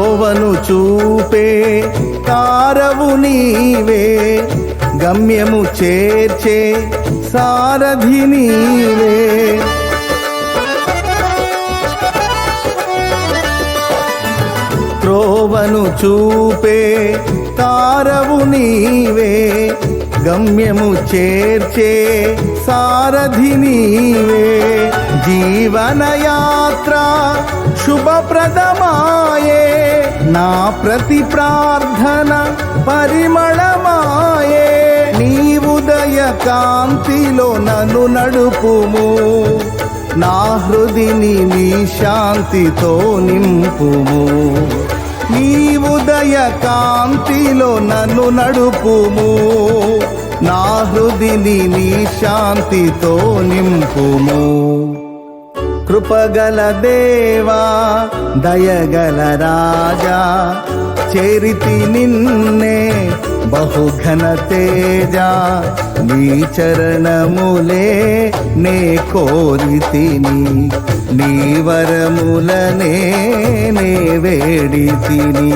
త్రోవను చూపే తారవు నీవే, గమ్యము చేర్చే సారథి నీవే. త్రోవను చూపే తారవు నీవే, గమ్యము చేర్చే సారథి నీవే. జీవనయాత్ర శుభప్రదమాయే, నా ప్రతి ప్రార్థన పరిమళమాయే. నీ ఉదయ కాంతిలో నన్ను నడుపుము, నా హృదిని నీ శాంతితో నింపుము. నీ ఉదయ కాంతిలో నన్ను నడుపుము, నా హృదిని నీ శాంతితో నింపుము. కృపగల దేవా దయగల రాజా, చేరితి నిన్నే బహుఘన తేజ. నీ చరణములే నే కోరితిని, నీ వరములనే నే వేడితిని.